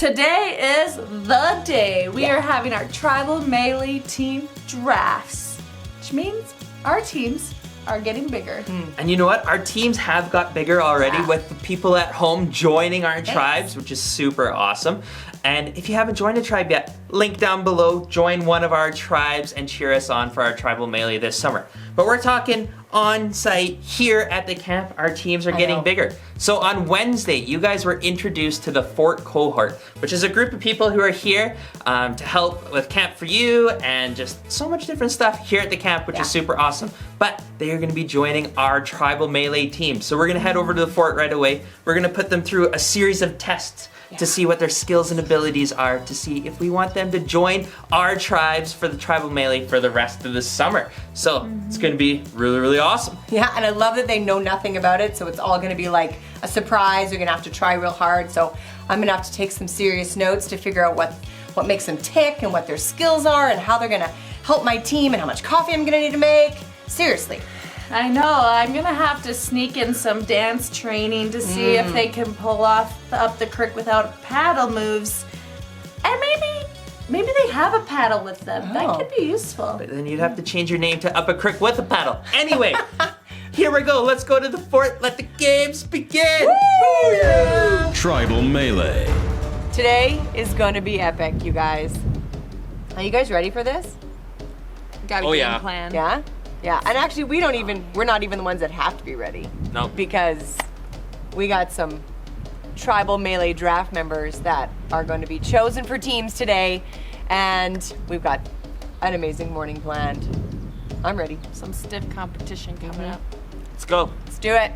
Today is the day we are having our tribal melee team drafts, which means our teams are getting bigger. And you know what? Our teams have got bigger already with the people at home joining our tribes, which is super awesome. And if you haven't joined a tribe yet, link down below, join one of our tribes and cheer us on for our tribal melee this summer. But we're talking on site here at the camp, our teams are getting bigger. So on Wednesday, you guys were introduced to the Fort Cohort, which is a group of people who are here to help with Camp4U and just so much different stuff here at the camp, which is super awesome. But they are gonna be joining our tribal melee team. So we're gonna head over to the fort right away. We're gonna put them through a series of tests to see what their skills and abilities are, to see if we want them to join our tribes for the tribal melee for the rest of the summer. So it's gonna be really, really awesome. Yeah, and I love that they know nothing about it, so it's all gonna be like a surprise. You're gonna have to try real hard, so I'm gonna have to take some serious notes to figure out what makes them tick and what their skills are and how they're gonna help my team and how much coffee I'm gonna need to make. Seriously. I know, I'm gonna have to sneak in some dance training to see if they can pull off up the creek without paddle moves. And maybe they have a paddle with them. That could be useful. But then you'd have to change your name to Up a Creek with a Paddle. Anyway, here we go. Let's go to the fort. Let the games begin. Woo! Yeah. Tribal Melee. Today is gonna be epic, you guys. Are you guys ready for this? Got a game plan. Yeah? Yeah, and actually we're not even the ones that have to be ready. No. Because we got some tribal melee draft members that are going to be chosen for teams today, and we've got an amazing morning planned. I'm ready. Some stiff competition coming up. Let's go. Let's do it.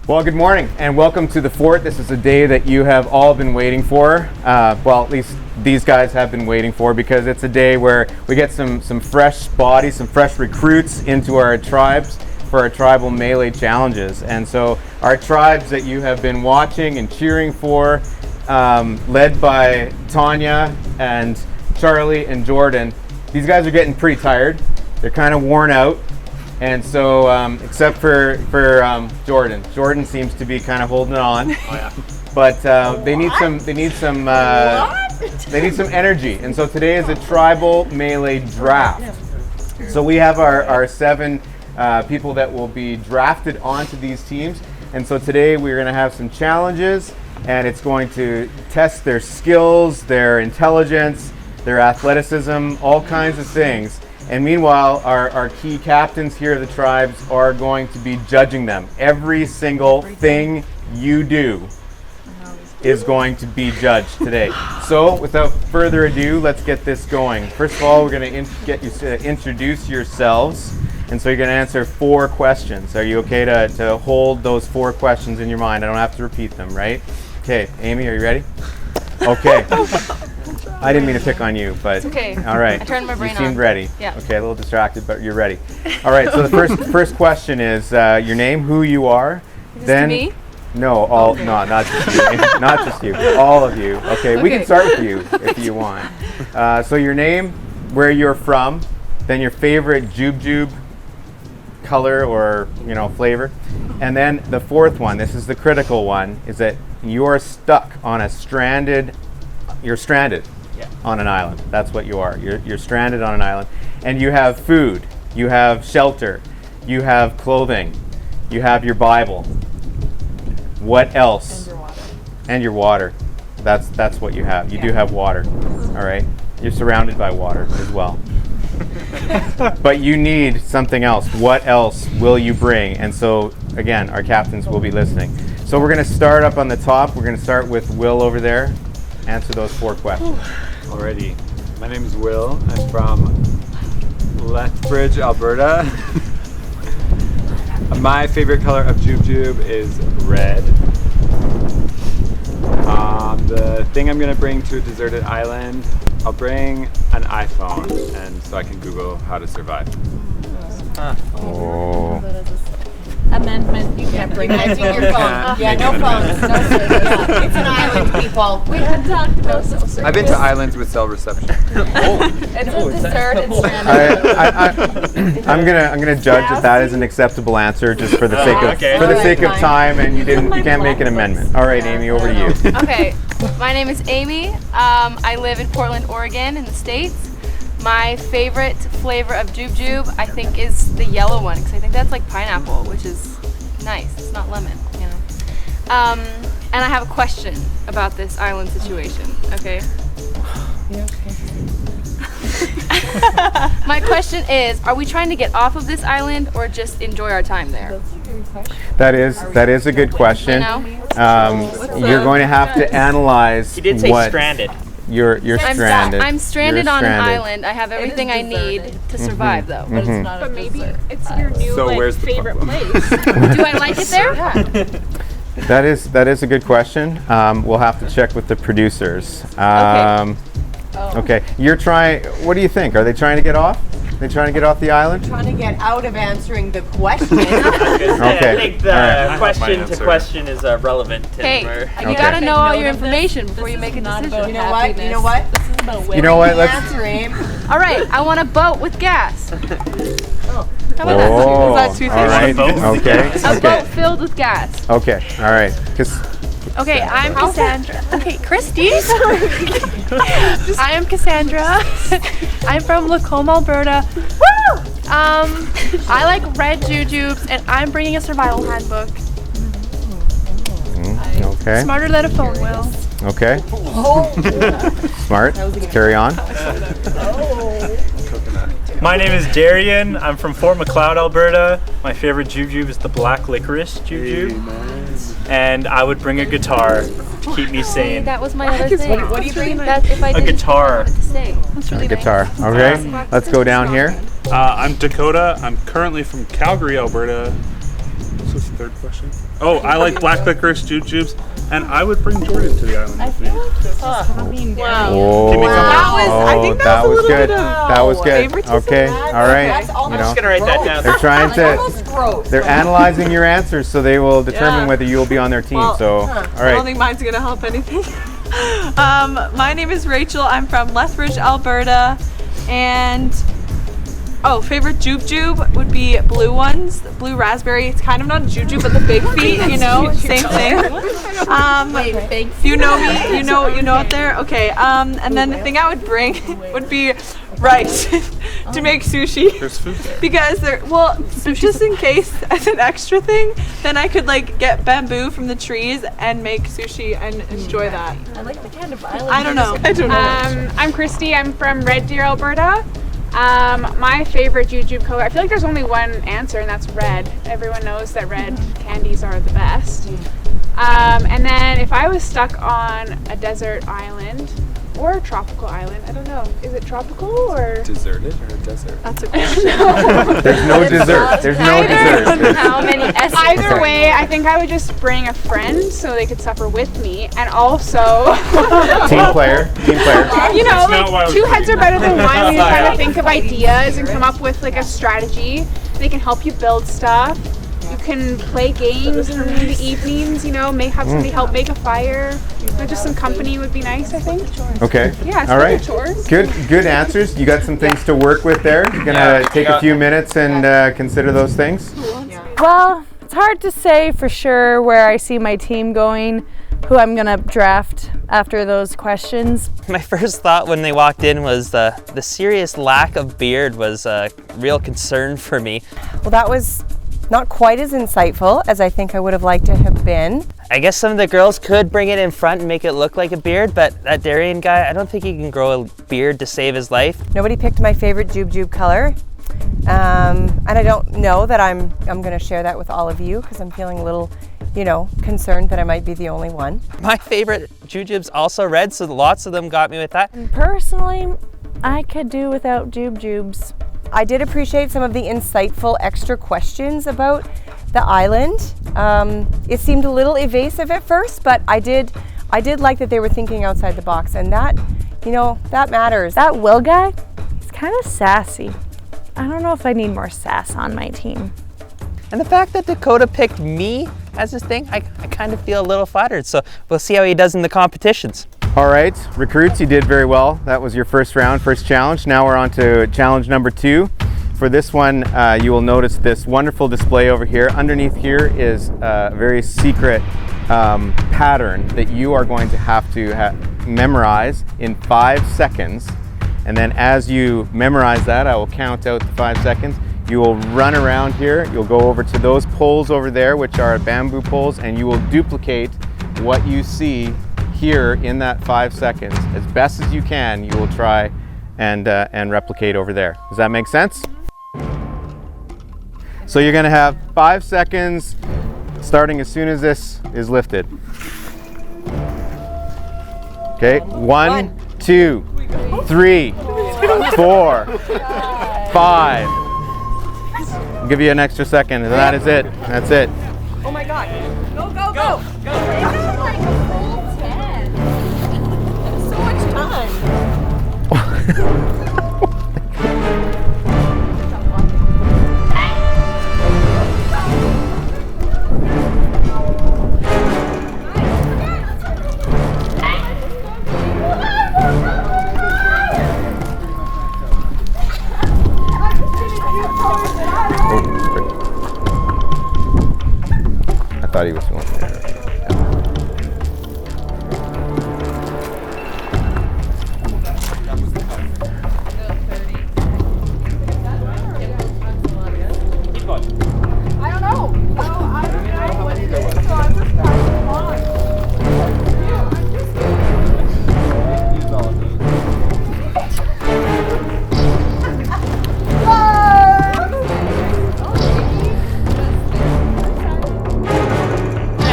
Well, good morning and welcome to the fort. This is a day that you have all been waiting for. Well, at least these guys have been waiting for, because it's a day where we get some fresh bodies, some fresh recruits into our tribes for our tribal melee challenges. And so our tribes that you have been watching and cheering for, led by Tonia and Charlie and Jordan, these guys are getting pretty tired. They're kind of worn out. And so, except for Jordan. Jordan seems to be kind of holding on. Oh yeah. But they need some energy. And so today is a tribal melee draft. So we have our 7 people that will be drafted onto these teams. And so today we're going to have some challenges, and it's going to test their skills, their intelligence, their athleticism, all kinds of things. And meanwhile, our key captains here of the tribes are going to be judging them. Every single thing you do is going to be judged today. So without further ado, let's get this going. First of all, we're going to get you to introduce yourselves. And so you're going to answer 4 questions. Are you okay to hold those 4 questions in your mind? I don't have to repeat them, right? Okay, Amy, are you ready? Okay. I didn't mean to pick on you, but It's okay. all right. I turned my brain You seemed on. ready. Yeah. Okay, a little distracted, but you're ready. All right. So the first question is your name, who you are. Then me? No, no, not just you. Not just you. All of you. Okay, we can start with you if you want. So your name, where you're from, then your favorite jube color or flavor, and then the 4th one. This is the critical one. Is that you're stuck on a stranded. You're stranded on an island. That's what you are. You're stranded on an island, and you have food, you have shelter, you have clothing, you have your Bible. What else? And your water. That's what you have. You do have water. All right. You're surrounded by water as well. But you need something else. What else will you bring? And so again, our captains will be listening. So we're going to start up on the top. We're going to start with Will over there. Answer those 4 questions. Alrighty. My name is Will. I'm from Lethbridge, Alberta. My favorite color of jube is red. The thing I'm going to bring to a deserted island, I'll bring an iPhone, and so I can Google how to survive. Oh. Amendment, you can can't bring that. It's in your phone. Yeah, no phones. No service. Yeah, it's an island, people. We had talked about this. I've been to islands with cell reception. It's a dessert. It's I'm gonna judge that is an acceptable answer just for the sake of okay. for the sake of time, and you can't make an amendment. All right, Amy, over to you. Okay, my name is Amy. I live in Portland, Oregon, in the States. My favorite flavor of Jube Jube, I think, is the yellow one, because I think that's like pineapple, which is nice. It's not lemon, you know. And I have a question about this island situation, okay? My question is, are we trying to get off of this island or just enjoy our time there? That is a good question. You're going to have to analyze. He did say stranded. You're stranded. I'm stranded on an island. I have everything I need to survive, though. But it's not. But maybe it's your new So where's the favorite puck? place. Do I like it there? That is a good question. We'll have to check with the producers. Okay. You're trying. What do you think? Are they trying to get off? They trying to get off the island? Trying to get out of answering the question. Okay. I think the Alright. question to question is relevant. Hey, Timber. you gotta know all your information before you make a decision. You know what? You know what? You know what? Let's. Answer, Abe. All right, I want a boat with gas. How about Oh, that? Is that too all right. Okay. A boat filled with gas. Okay. All right. Okay, I'm Cassandra. Okay, Christy. I am Cassandra. I'm from Lacombe, Alberta. Woo! I like red jujubes, and I'm bringing a survival handbook. Okay. Smarter than a phone will. Okay. Smart. Let's carry on. My name is Darian. I'm from Fort McLeod, Alberta. My favorite jujube is the black licorice jujube. And I would bring a guitar to keep me sane. That was my other thing. What do you bring? That's if I A didn't guitar. know what to say. That's really Guitar. Okay. Let's go down here. I'm Dakota. I'm currently from Calgary, Alberta. What's this third question? Oh, I like black licorice jujubes, and I would bring Jordan to the island with me. Oh, that was good. That was good. Okay. All right. That's You almost I'm just know, gonna write that down. they're trying almost to. gross. They're analyzing your answers, so they will determine whether you will be on their team. So, all I don't right. think mine's gonna help anything. My name is Rachel. I'm from Lethbridge, Alberta, and favorite jube would be blue ones, blue raspberry. It's kind of not a jube, but the big feet, you know, same thing. You know me, you know it there. Okay. And then the thing I would bring would be rice to make sushi. There's food there. Because just in case as an extra thing, then I could like get bamboo from the trees and make sushi and enjoy that. I like the kind of island. I don't know. I'm Christy. I'm from Red Deer, Alberta. My favorite jujube color, I feel like there's only one answer, and that's red. Everyone knows that red candies are the best. And then if I was stuck on a desert island or a tropical island, I don't know. Is it tropical or? Deserted or a desert? That's a question. There's no dessert. There's no dessert. How many S's? Either way, I think I would just bring a friend so they could suffer with me, and also, Team player. you know, not why I like was two heads are better than one. We Yeah. try to think of ideas and come up with like a strategy. They can help you build stuff. You can play games in the evenings, you know, may have somebody help make a fire. Just some company would be nice, I think. Okay. Yeah, it's All right. chores. Good answers. You got some things to work with there. You're gonna take a few minutes and consider those things. Well, it's hard to say for sure where I see my team going, who I'm gonna draft after those questions. My first thought when they walked in was the serious lack of beard was a real concern for me. Well, that was not quite as insightful as I think I would have liked to have been. I guess some of the girls could bring it in front and make it look like a beard, but that Darian guy, I don't think he can grow a beard to save his life. Nobody picked my favorite jube color. And I don't know that I'm going to share that with all of you because I'm feeling a little, concerned that I might be the only one. My favorite jujubes also red, so lots of them got me with that. Personally, I could do without jubes. I did appreciate some of the insightful extra questions about the island. It seemed a little evasive at first, but I did like that they were thinking outside the box, and that matters. That Will guy, he's kind of sassy. I don't know if I need more sass on my team. And the fact that Dakota picked me as his thing, I kind of feel a little flattered. So we'll see how he does in the competitions. All right, recruits, you did very well. That was your first round, first challenge. Now we're on to challenge number 2. For this one, you will notice this wonderful display over here. Underneath here is a very secret pattern that you are going to have to memorize in 5 seconds. And then as you memorize that, I will count out the 5 seconds. You will run around here. You'll go over to those poles over there, which are bamboo poles, and you will duplicate what you see here in that 5 seconds. As best as you can, you will try and replicate over there. Does that make sense? So you're gonna have 5 seconds starting as soon as this is lifted. Okay, 1, 2, 3, 4, 5. I'll give you an extra second, and that is it. That's it. Oh my God. Go, go, go. Go. Like a full 10. So much time. I thought he was going there. I don't know. I don't know what it is, so I'm just passing along.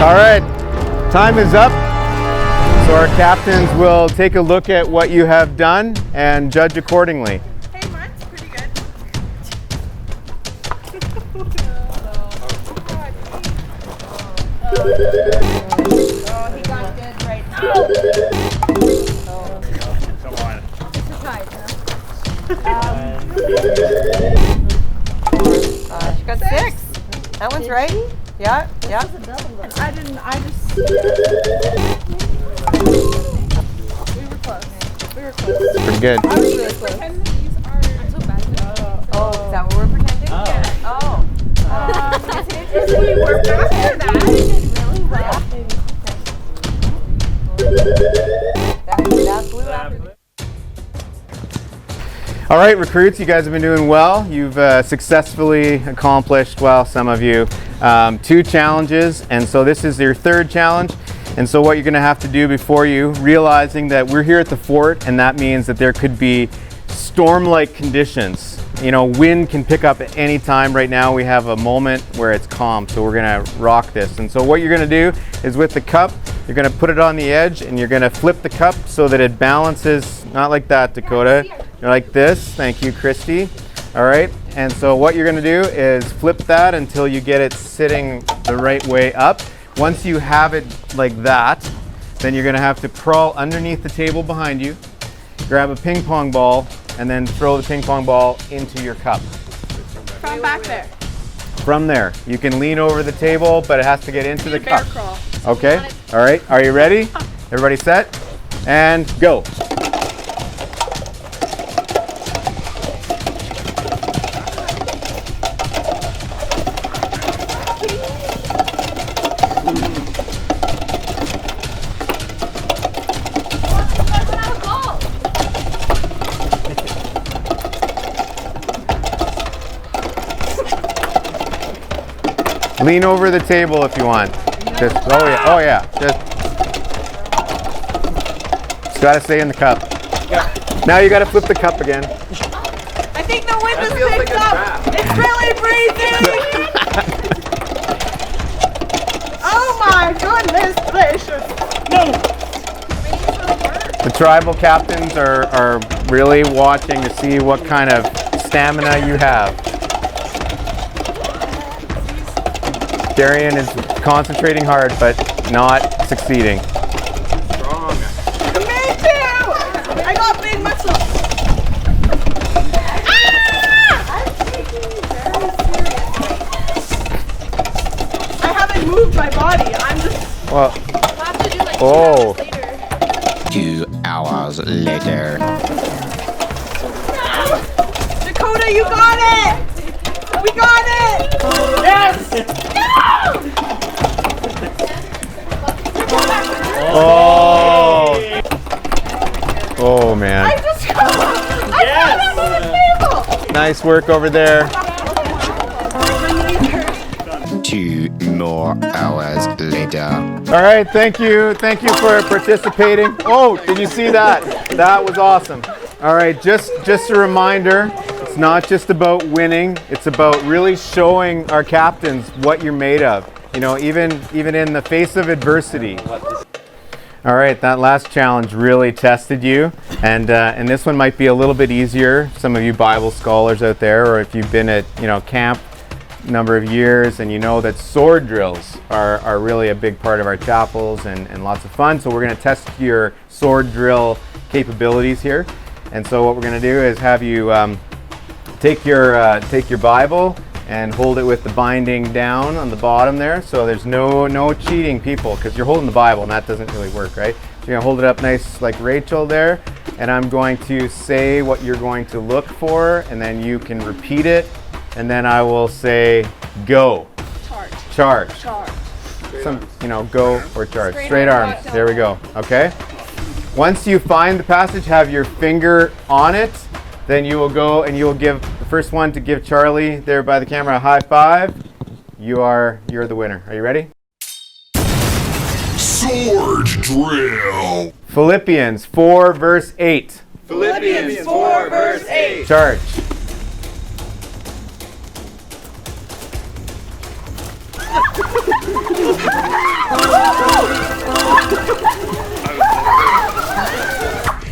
All right, time is up. So our captains will take a look at what you have done and judge accordingly. Hey, mine's pretty good. Oh, he got good right now. Come on. She got 6. That one's right. Yeah, yeah. I just. We were close. Pretty good. Oh, is that what we're pretending? Oh. We were after that. Really well. That blew after. All right, recruits, you guys have been doing well. You've successfully accomplished, well, some of you, 2 challenges, and so this is your 3rd challenge. And so what you're gonna have to do before you, realizing that we're here at the fort, and that means that there could be storm-like conditions. You know, wind can pick up at any time. Right now we have a moment where it's calm, so we're gonna rock this. And so what you're gonna do is with the cup, you're gonna put it on the edge and you're gonna flip the cup so that it balances, not like that, Dakota. You're like this. Thank you, Christy. All right, and so what you're gonna do is flip that until you get it sitting the right way up. Once you have it like that, then you're gonna have to crawl underneath the table behind you, grab a ping pong ball, and then throw the ping pong ball into your cup. From back there. From there, you can lean over the table, but it has to get into the Bear cup. crawl. Okay, all right, are you ready? Everybody set? And go. Lean over the table if you want. Just, oh yeah, just gotta stay in the cup. Now you gotta flip the cup again. I think the wind is picked up. It's really breezy. Oh my goodness gracious. The tribal captains are really watching to see what kind of stamina you have. Darian is concentrating hard, but not succeeding. Strong. Me too. I got big muscles. even moved my body. I'm just. Well, We'll have to do like 2 Oh. hours later. 2 hours later. Dakota, you got it! We got it! oh, oh man. I just got it on the table! Nice work over there. 2 more hours later. All right, thank you for participating. Oh, did you see that? That was awesome. All right, just a reminder, it's not just about winning, it's about really showing our captains what you're made of. You know, even in the face of adversity. All right, that last challenge really tested you, and this one might be a little bit easier. Some of you Bible scholars out there, or if you've been at camp number of years and you know that sword drills are really a big part of our chapels and lots of fun. So we're going to test your sword drill capabilities here. And so what we're going to do is have you take your Bible and hold it with the binding down on the bottom there. So there's no cheating, people, because you're holding the Bible and that doesn't really work, right? So you're going to hold it up nice like Rachel there, and I'm going to say what you're going to look for, and then you can repeat it, and then I will say go. Charge. Go or charge. Straight arms. There we go. Okay. Once you find the passage, have your finger on it, then you will go and you will give the first one to give Charlie there by the camera a high five. You're the winner. Are you ready? Sword drill. Philippians 4 verse 8. Philippians 4 verse 8. Charge.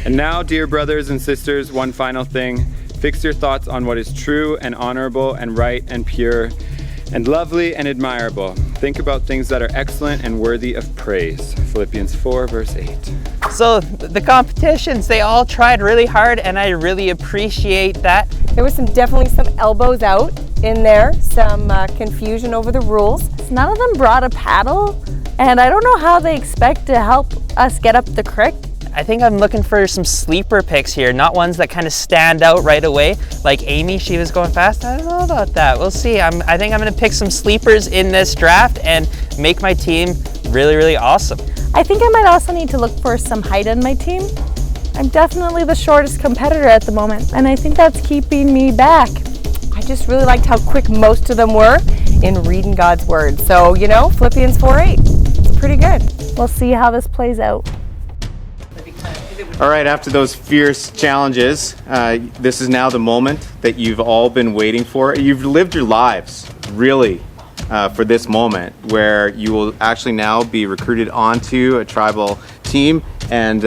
And now, dear brothers and sisters, one final thing. Fix your thoughts on what is true and honorable and right and pure and lovely and admirable. Think about things that are excellent and worthy of praise. Philippians 4 verse 8. So the competitions, they all tried really hard, and I really appreciate that. There was definitely some elbows out in there, some confusion over the rules. None of them brought a paddle, and I don't know how they expect to help us get up the creek. I think I'm looking for some sleeper picks here, not ones that kind of stand out right away. Like Amy, she was going fast. I don't know about that. We'll see. I think I'm going to pick some sleepers in this draft and make my team really, really awesome. I think I might also need to look for some height on my team. I'm definitely the shortest competitor at the moment, and I think that's keeping me back. I just really liked how quick most of them were in reading God's word. So, Philippians 4:8, it's pretty good. We'll see how this plays out. All right, after those fierce challenges, this is now the moment that you've all been waiting for. You've lived your lives, really, for this moment, where you will actually now be recruited onto a tribal team, and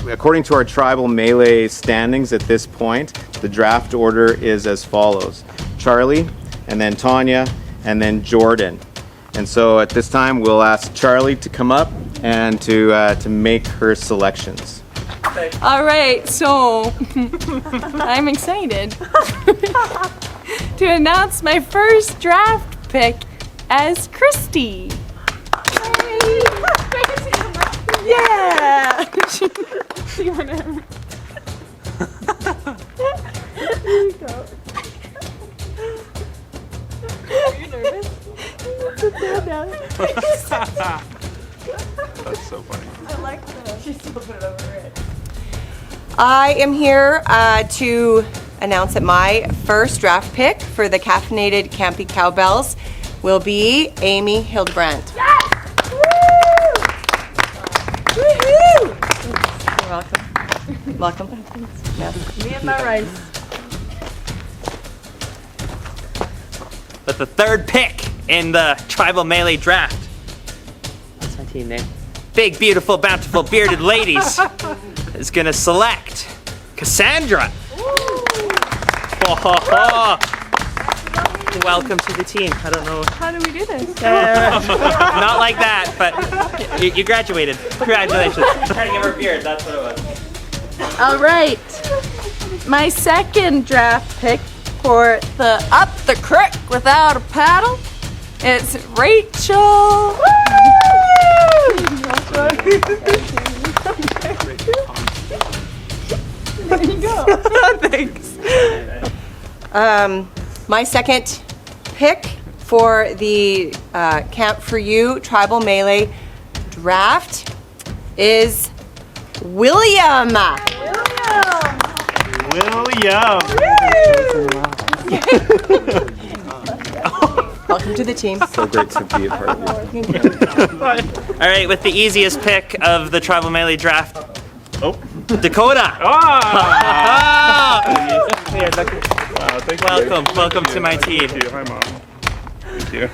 according to our tribal melee standings at this point, the draft order is as follows: Charlie, and then Tonia, and then Jordan. And so at this time, we'll ask Charlie to come up and to make her selections. All right, so I'm excited to announce my first draft pick as Christy. Yeah. There you go. Are you nervous? That's so funny. I like that. She still put it over it. I am here to announce that my first draft pick for the caffeinated Campy Cowbells will be Amy Hildebrandt. Yes! Woo! Woohoo! You're welcome. Welcome. Yes. Me and my rice. But the third pick in the tribal melee draft. What's my team name? Big, beautiful, bountiful, bearded ladies is gonna select Cassandra. Oh, welcome to the team. I don't know. How do we do this? Not like that, but you graduated. Congratulations. Trying to give her a beard, that's what it was. All right, my second draft pick for the Up the Creek Without a Paddle It's Rachel. There you go. Thanks. My second pick for the Camp4U Tribal Melee draft is William. William. Welcome to the team. So great to be a part of it. All right, with the easiest pick of the Tribal Melee draft, Dakota. Wow, thank you. Welcome to my team. Thank you. Hi, Mom. Thank you.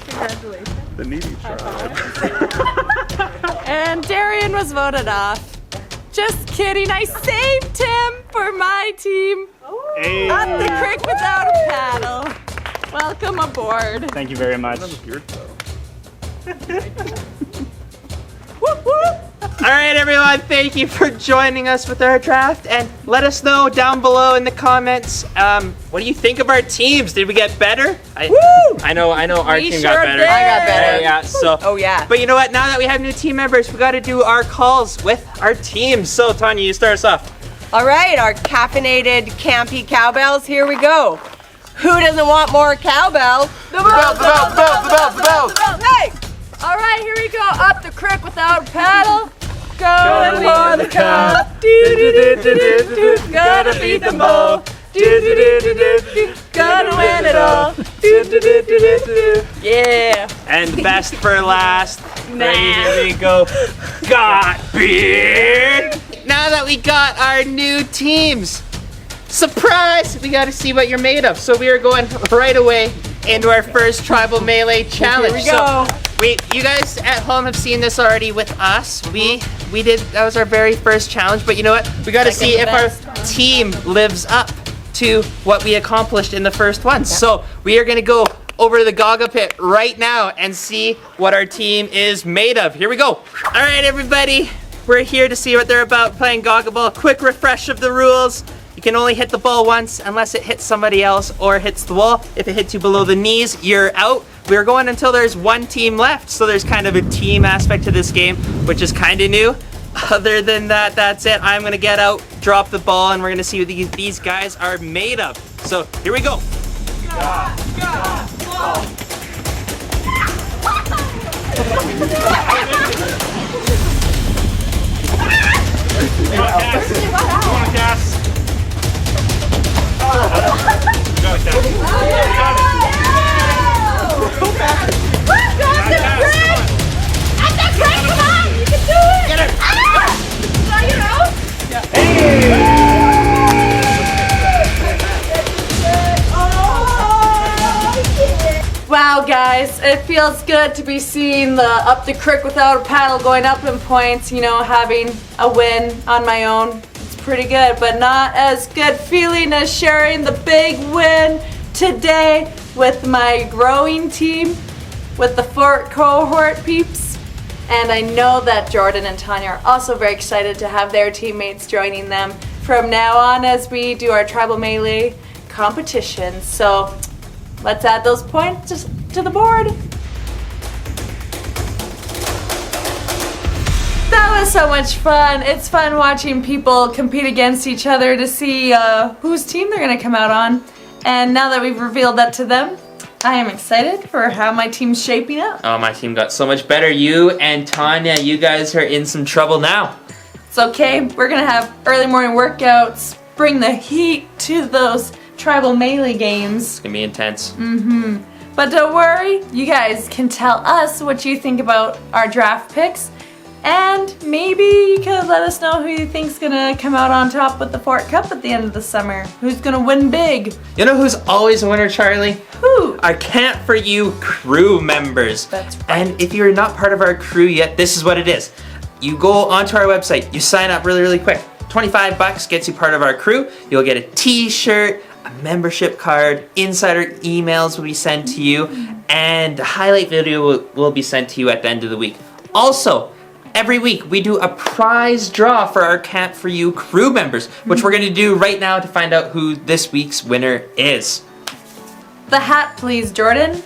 Congratulations. The needy child. And Darian was voted off. Just kidding, I saved him for my team. Hey. Up the creek without a paddle. Welcome aboard. Thank you very much. Whoop, whoop. All right, everyone, thank you for joining us with our draft, and let us know down below in the comments, what do you think of our teams? Did we get better? I know our We team sure got better. did. I got better. Yeah, so. Oh yeah. But you know what? Now that we have new team members, we got to do our calls with our teams. So, Tonia, you start us off. All right, our caffeinated campy cowbells. Here we go. Who doesn't want more cowbell? The bell, the bell, the bell, the bell, the bell, the bell. Hey! All right, here we go. Up the creek without a paddle. Going for the cup. Do-do-do-do-do-do. Gotta beat them all. Do-do-do-do-do. Gonna win it all. Do-do-do-do-do. Yeah. And best for last. Nah. Here we go. Got beard. Now that we got our new teams, surprise! We got to see what you're made of. So we are going right away into our first Tribal Melee challenge. Here we go. So, you guys at home have seen this already with us. We did, that was our very first challenge, but you know what? We got to see if our team lives up to what we accomplished in the first one. So we are going to go over to the Gaga pit right now and see what our team is made of. Here we go. All right, everybody. We're here to see what they're about playing Gaga Ball. Quick refresh of the rules. You can only hit the ball once unless it hits somebody else or hits the wall. If it hits you below the knees, you're out. We're going until there's one team left, so there's kind of a team aspect to this game, which is kind of new. Other than that, that's it. I'm gonna get out, drop the ball, and we're gonna see what these guys are made of. So here we go. Wow, guys, it feels good to be seeing the up the creek without a paddle going up in points, you know, having a win on my own. It's pretty good, but not as good feeling as sharing the big win today with my growing team, with the Fort Cohort peeps. And I know that Jordan and Tonia are also very excited to have their teammates joining them from now on as we do our Tribal Melee competition. So let's add those points to the board. That was so much fun. It's fun watching people compete against each other to see whose team they're gonna come out on. And now that we've revealed that to them, I am excited for how my team's shaping up. Oh, my team got so much better. You and Tonia, you guys are in some trouble now. It's okay, we're gonna have early morning workouts, bring the heat to those Tribal Melee games. It's gonna be intense. But don't worry, you guys can tell us what you think about our draft picks, and maybe you could let us know who you think's gonna come out on top with the Fort Cup at the end of the summer. Who's gonna win big? You know who's always a winner, Charlie? Who? Our Camp4U crew members. That's right. And if you're not part of our crew yet, this is what it is. You go onto our website, you sign up really quick. $25 gets you part of our crew. You'll get a t-shirt, a membership card, insider emails will be sent to you, and a highlight video will be sent to you at the end of the week. Also, every week we do a prize draw for our Camp4U crew members, which we're gonna do right now to find out who this week's winner is. the hat, please, Jordan.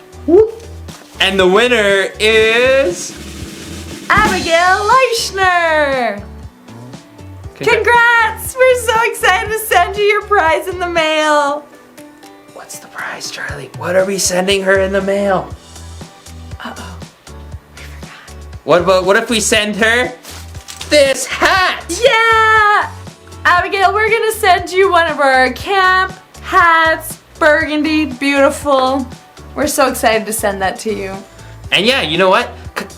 And the winner is Abigail Leichner. Congrats! We're so excited to send you your prize in the mail. What's the prize, Charlie? What are we sending her in the mail? Uh-oh. What if we send her this hat? Yeah! Abigail, we're gonna send you one of our camp hats, burgundy, beautiful. We're so excited to send that to you. And yeah, you know what?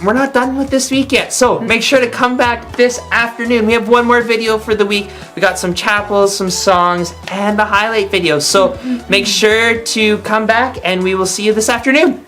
We're not done with this week yet, so make sure to come back this afternoon. We have one more video for the week. We got some chapels, some songs, and the highlight video. So make sure to come back and we will see you this afternoon.